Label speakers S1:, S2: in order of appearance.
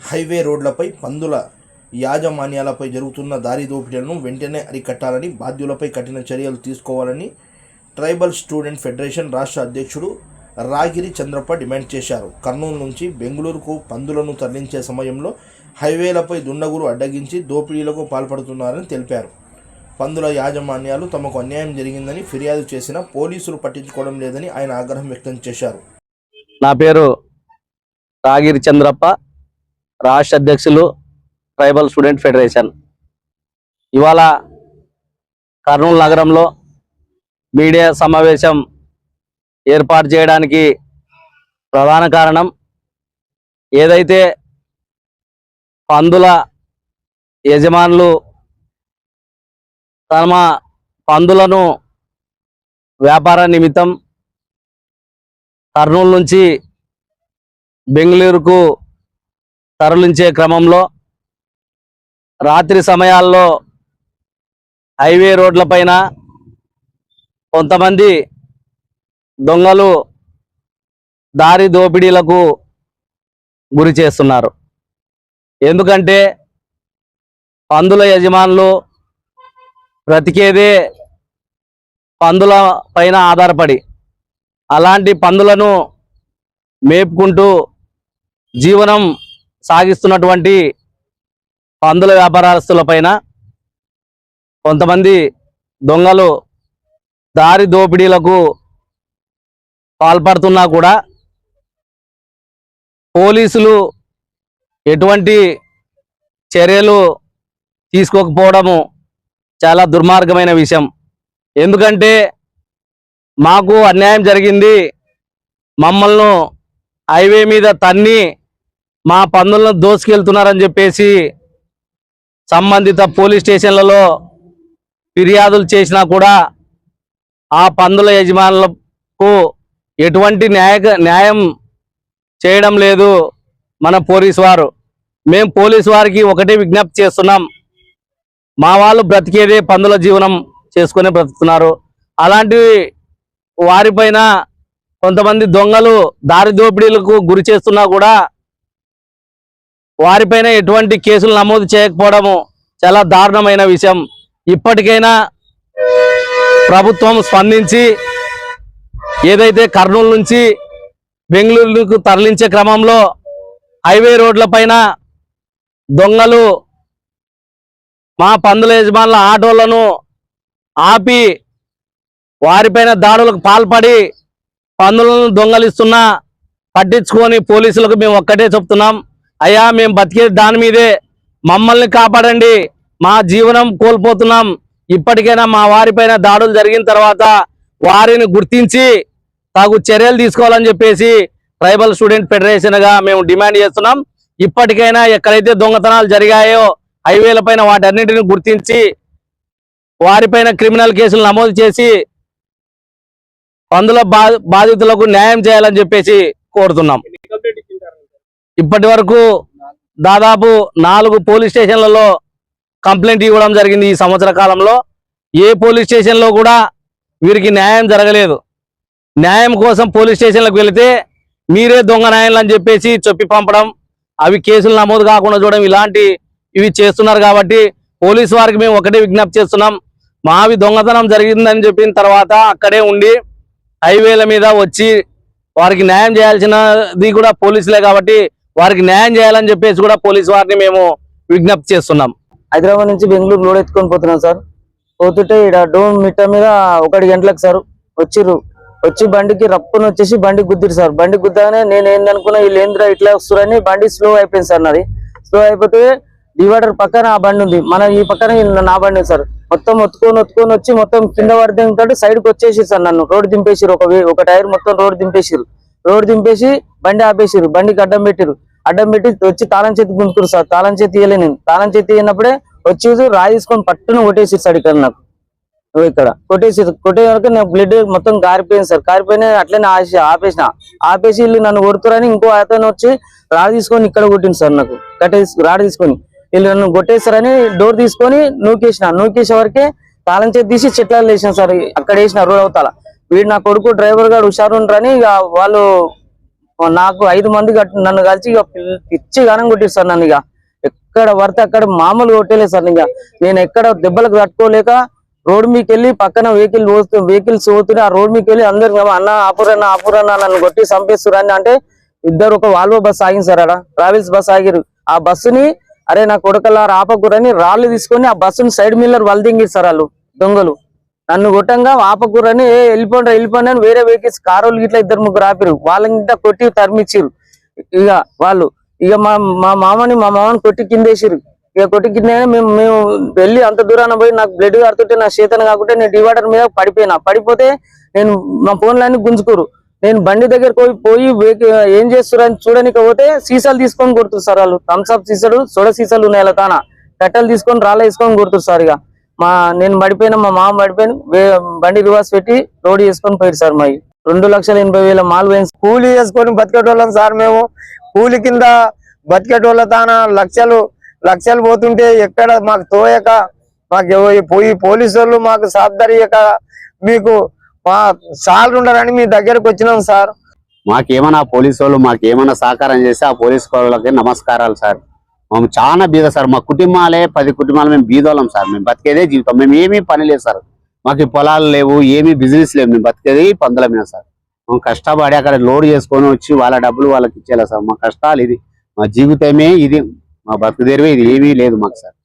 S1: Highway రోడ్లపై పందుల యాజమాన్యాలపై జరుగుతున్న దారి దోపిడీలను వెంటనే అరికట్టాలని, బాధ్యులపై కఠిన చర్యలు తీసుకోవాలని ట్రైబల్ స్టూడెంట్ ఫెడరేషన్ రాష్ట్ర అధ్యక్షుడు రాగిరి చంద్రప్ప డిమాండ్ చేశారు. కర్నూలు నుంచి బెంగళూరుకు పందులను తరలించే సమయంలో హైవేలపై దుండగులు అడ్డగించి దోపిడీలకు పాల్పడుతున్నారని తెలిపారు. పందుల యాజమాన్యాలు తమకు అన్యాయం జరిగిందని ఫిర్యాదు చేసినా పోలీసులు పట్టించుకోవడం లేదని ఆయన ఆగ్రహం వ్యక్తం చేశారు.
S2: నా పేరు రాగిరి చంద్రప్ప, రాష్ట్ర అధ్యక్షులు ట్రైబల్ స్టూడెంట్ ఫెడరేషన్. ఇవాళ కర్నూలు నగరంలో మీడియా సమావేశం ఏర్పాటు చేయడానికి ప్రధాన కారణం, ఏదైతే పందుల యజమానులు తమ పందులను వ్యాపార నిమిత్తం కర్నూలు నుంచి బెంగళూరుకు తరలించే క్రమంలో రాత్రి సమయాల్లో హైవే రోడ్లపైన కొంతమంది దొంగలు దారి దోపిడీలకు గురి చేస్తున్నారు. ఎందుకంటే పందుల యజమానులు బ్రతికేదే పందుల పైన ఆధారపడి, అలాంటి పందులను మేపుకుంటూ జీవనం సాగిస్తున్నటువంటి పందుల వ్యాపారస్తులపైన కొంతమంది దొంగలు దారి దోపిడీలకు పాల్పడుతున్నా కూడా పోలీసులు ఎటువంటి చర్యలు తీసుకోకపోవడము చాలా దుర్మార్గమైన విషయం. ఎందుకంటే మాకు అన్యాయం జరిగింది, మమ్మల్ని హైవే మీద తన్ని మా పందులను దోసుకెళ్తున్నారని చెప్పేసి సంబంధిత పోలీస్ స్టేషన్లలో ఫిర్యాదులు చేసినా కూడా ఆ పందుల యజమానులకు ఎటువంటి న్యాయం చేయడం లేదు మన పోలీసు వారు. మేము పోలీసు వారికి ఒకటే విజ్ఞప్తి చేస్తున్నాం, మా వాళ్ళు బ్రతికేదే పందుల జీవనం చేసుకుని బ్రతుకుతున్నారు. అలాంటి వారిపైన కొంతమంది దొంగలు దారి దోపిడీలకు గురి చేస్తున్నా కూడా వారిపైన ఎటువంటి కేసులు నమోదు చేయకపోవడము చాలా దారుణమైన విషయం. ఇప్పటికైనా ప్రభుత్వం స్పందించి ఏదైతే కర్నూలు నుంచి బెంగళూరుకు తరలించే క్రమంలో హైవే రోడ్లపైన దొంగలు మా పందుల యజమానుల ఆటోలను ఆపి వారిపైన దాడులకు పాల్పడి పందులను దొంగలిస్తున్నా పట్టించుకొని పోలీసులకు మేము ఒక్కటే చెప్తున్నాం, అయ్యా మేము బతికే దాని మీదే, మమ్మల్ని కాపాడండి, మా జీవనం కోల్పోతున్నాం. ఇప్పటికైనా మా వారిపైన దాడులు జరిగిన తర్వాత వారిని గుర్తించి తగు చర్యలు తీసుకోవాలని చెప్పేసి ట్రైబల్ స్టూడెంట్ ఫెడరేషన్గా మేము డిమాండ్ చేస్తున్నాం. ఇప్పటికైనా ఎక్కడైతే దొంగతనాలు జరిగాయో హైవేల పైన వాటన్నింటిని గుర్తించి వారిపైన క్రిమినల్ కేసులు నమోదు చేసి పందుల బాధితులకు న్యాయం చేయాలని చెప్పేసి కోరుతున్నాం. ఇప్పటి వరకు దాదాపు 4 పోలీస్ స్టేషన్లలో కంప్లైంట్ ఇవ్వడం జరిగింది. ఈ సంవత్సర కాలంలో ఏ పోలీస్ స్టేషన్లో కూడా వీరికి న్యాయం జరగలేదు. న్యాయం కోసం పోలీస్ స్టేషన్లకు వెళితే మీరే దొంగ న్యాయాలు అని చెప్పేసి చెప్పి పంపడం, అవి కేసులు నమోదు కాకుండా చూడడం, ఇవి చేస్తున్నారు. కాబట్టి పోలీసు వారికి మేము ఒకటే విజ్ఞప్తి చేస్తున్నాం, మావి దొంగతనం జరిగిందని చెప్పిన తర్వాత అక్కడే ఉండి హైవేల మీద వచ్చి వారికి న్యాయం చేయాల్సినది కూడా పోలీసులే, కాబట్టి వారికి న్యాయం చేయాలని చెప్పేసి కూడా పోలీసు వారిని మేము విజ్ఞప్తి చేస్తున్నాం.
S3: హైదరాబాద్ నుంచి బెంగళూరు లోడ్ ఎత్తుకొని పోతున్నాం సార్. పోతుంటే ఇక్కడ డోన్ మిట్ట మీద 1 గంటలకు సార్ వచ్చి బండికి రప్పున వచ్చేసి బండి గుద్దిరు సార్. బండి గుద్దగానే నేను ఏందనుకున్నా, వీళ్ళు ఏంద్రా ఇట్లా వస్తున్నారని బండి స్లో అయిపోయింది సార్. నాది స్లో అయిపోతే డివైడర్ పక్కన ఆ బండి ఉంది, మన ఈ పక్కన నా బండి సార్. మొత్తం ఒత్తుకొని వచ్చి మొత్తం కింద పడితే సైడ్కి వచ్చేసి సార్ నన్ను రోడ్డు దింపేసిరు. ఒక టైర్ మొత్తం రోడ్డు దింపేసి బండి ఆపేసిరు, బండికి అడ్డం పెట్టి వచ్చి తాళం చేతి గుంజుకురు సార్. తాళం చేతి ఇయ్యలే, నేను తాళం చేతి ఇయ్యినప్పుడే వచ్చి రాయి తీసుకొని పట్టును కొట్టేసి సార్. ఇక్కడ నాకు ఇక్కడ కొట్టే వరకు నాకు బ్లడ్ మొత్తం కారిపోయింది సార్. కారిపోయిన అట్లనే ఆపేసి వీళ్ళు నన్ను కొడుతురని ఇంకో అతను వచ్చి రాడు తీసుకొని ఇక్కడ కొట్టింది సార్. నాకు రాడు తీసుకొని వీళ్ళు నన్ను కొట్టేస్తారని డోర్ తీసుకొని నూకేసే వరకే తాళం చేతి తీసి చెట్లలో వేసిన సార్. అక్కడ వేసిన రోడ్ అవతల. వీడు నా కొడుకు డ్రైవర్ గారు హుషారు ఉండరని వాళ్ళు నాకు 5 మంది నన్ను కలిసి ఇక పిచ్చి గానం కొట్టిరు సార్. నన్ను ఇక ఎక్కడ పడితే అక్కడ మామూలు కొట్టేలేదు సార్. ఇక నేను ఎక్కడ దెబ్బలకు తట్టుకోలేక రోడ్ మీదకి వెళ్ళి పక్కన వెహికల్స్ పోతుంటే ఆ రోడ్ మీదకి వెళ్ళి అందరికి అన్న ఆపురన్న నన్ను కొట్టి చంపేస్తున్నారు అంటే ఇద్దరు ఒక వాల్వో బస్ ఆగింది సార్. అక్కడ ట్రావెల్స్ బస్ ఆగిరు. ఆ బస్సుని అరే నా కొడుకల్లా ఆపకూరని రాళ్ళు తీసుకొని ఆ బస్సుని సైడ్ మిల్లర్ వలదింగిరు సార్ వాళ్ళు దొంగలు. నన్ను కొట్టంగా ఆపకూరని వెళ్ళిపోండి అని వేరే వెహికల్స్ కారోళ్ళు గిట్లా 2-3 ఆపిరు. వాళ్ళని గిట్లా కొట్టి తరిమిచ్చిరు. ఇక వాళ్ళు ఇక మా మామని కొట్టి కిందేసిరు. ఇక కొట్టి కింద మేము వెళ్ళి అంత దూరాన పోయి నాకు బ్లడ్ కడుతుంటే నా చేతన కాకుంటే నేను డివైడర్ మీద పడిపోతే నేను మా ఫోన్లన్నీ గుంజుకోరు. నేను బండి దగ్గరకు పోయి ఏం చేస్తారని చూడడానికి పోతే సీసాలు తీసుకొని కొడుతురు సార్ వాళ్ళు. థమ్స్అప్ సీసాలు సోడా సీసాలు ఉన్నాయి అలా కాన కట్టెలు తీసుకొని రాళ్ళ తీసుకొని కొడుతురు సార్. ఇక నేను పడిపోయినా మా మామ పడిపోయిన బండి రివర్స్ పెట్టి రోడ్ చేసుకొని పోయారు సార్. మా 2,80,000 మాల్ పోయింది.
S4: కూలీ చేసుకొని బతికేటోళ్ళం సార్. మేము కూలి కింద బతికేటోళ్ళ తాన లక్షలు పోతుంటే ఎక్కడ మాకు తోయక మాకు పోయి పోలీసు వాళ్ళు మాకు సాధరియక మీకు మా సార్లు ఉండరని మీ దగ్గరకు వచ్చినాం సార్.
S5: మాకేమైనా పోలీసు వాళ్ళు మాకేమైనా సహకారం చేస్తే ఆ పోలీసు వాళ్ళకి నమస్కారాలు సార్. మేము చాలా బీద సార్. మా కుటుంబాలే 10 కుటుంబాలు మేము బీదోళ్ళం సార్. మేము బతికేదే జీవితం. మేము ఏమీ పని లేదు సార్. మాకు పొలాలు లేవు, ఏమీ బిజినెస్ లేవు. మేము బతికేది పందుల మీద సార్. మేము కష్టపడి అక్కడ లోడ్ చేసుకొని వచ్చి వాళ్ళ డబ్బులు వాళ్ళకి ఇచ్చేలా సార్. మా కష్టాలు ఇది, మా జీవితమే ఇది, మా బతుకుదేరువే ఇది, ఏమీ లేదు మాకు సార్.